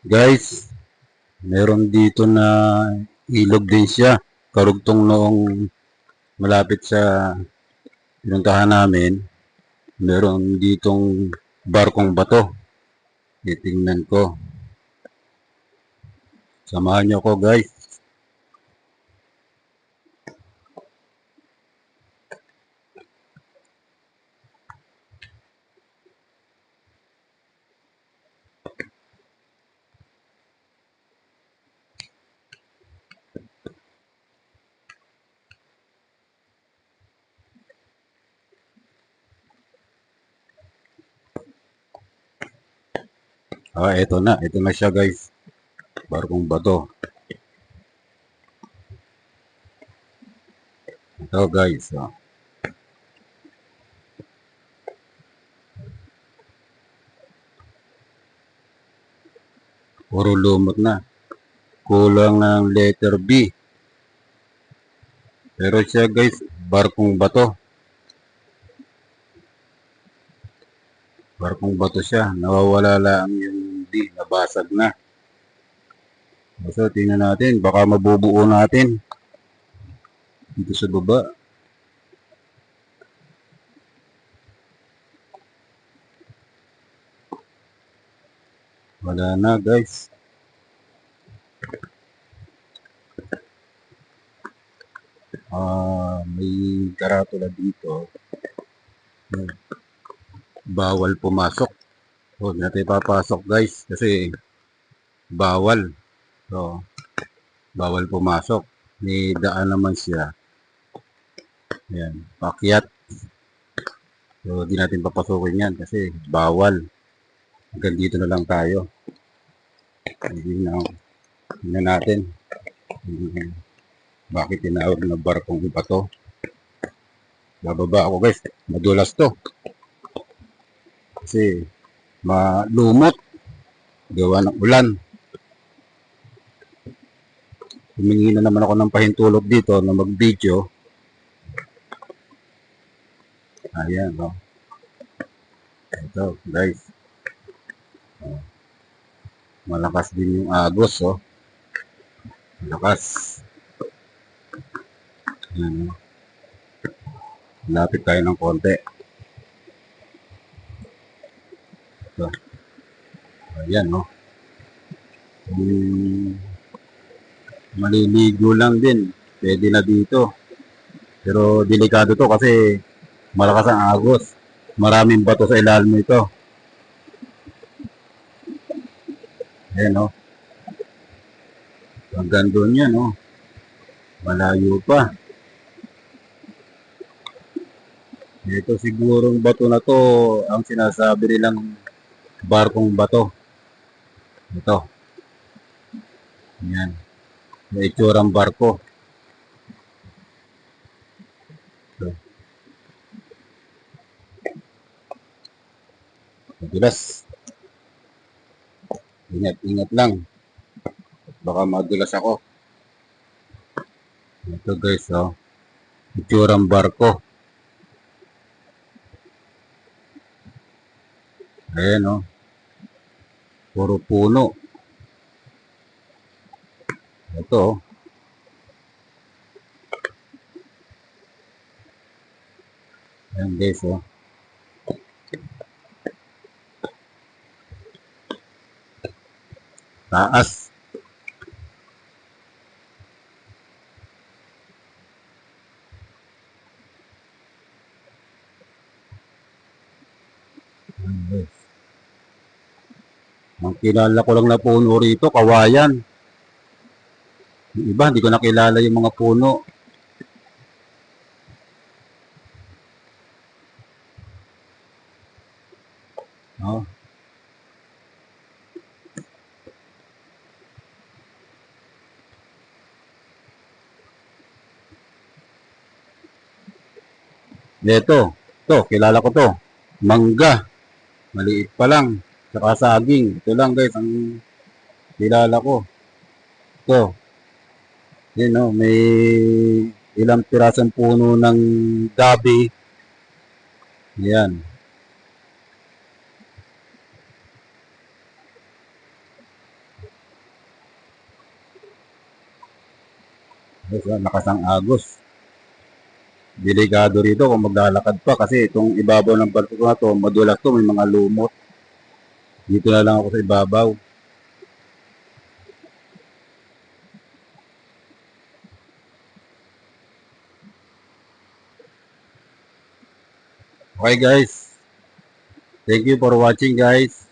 Guys, meron dito na ilog din siya. Karugtong noong malapit sa pinuntahan namin, meron ditong barkong bato. Titingnan ko. Samahan niyo ko guys. Ito na. Ito na siya guys. Barkong bato. Ito guys. Puro lumot na. Kulang ng letter B. Pero siya guys, barkong bato. Barkong bato siya. Nawawala lang yung D. Nabasag na. So, tingnan natin. Baka mabubuo natin. Dito sa baba. Wala na guys. May karatula dito. Bawal pumasok. Huwag natin papasok guys. Kasi bawal. So, bawal pumasok. May daan naman siya. Ayan. Pakyat. So, di natin papasukin yan. Kasi bawal. Hanggang dito na lang tayo. Tingnan natin. Bakit tinawag na barkong bato? Bababa ako guys. Madulas to. Kasi malumot. Gawa ng ulan. Humingi na naman ako ng pahintulot dito na mag-video. Ayan, oh. Ito, guys. Malakas din yung agos, oh. Malakas. Ayan, oh. Lapit tayo ng konti. Ito. Ayan, oh. Maliligo lang din. Pwede na dito. Pero delikado to kasi malakas ang agos. Maraming bato sa ilalim nito. Ayan, oh. Hanggang doon yan, oh. Malayo pa. Ito sigurong bato na to ang sinasabi nilang barkong bato. Ito. Yan. May itsurang barko. Ito. Madulas. Ingat lang. Baka madulas ako. Ito guys, oh. Itsurang barko. Ayan, oh. Puro puno. Ito, oh. Ayan guys, oh. Taas. Ayan guys. Ang kilala ko lang na puno rito, kawayan. Yung iba, hindi ko nakilala yung mga puno. Oh. Ito, kilala ko to. Mangga. Maliit pa lang. Saka saging. Ito lang guys, ang kilala ko. Ito. Yan o, may ilang pirasang puno ng gabi. Yan. Lakas ng agos. Delikado rito kung maglalakad pa kasi itong ibabaw ng barko na to, madulas to, may mga lumot. Dito na lang ako sa ibabaw. Okay guys. Thank you for watching guys.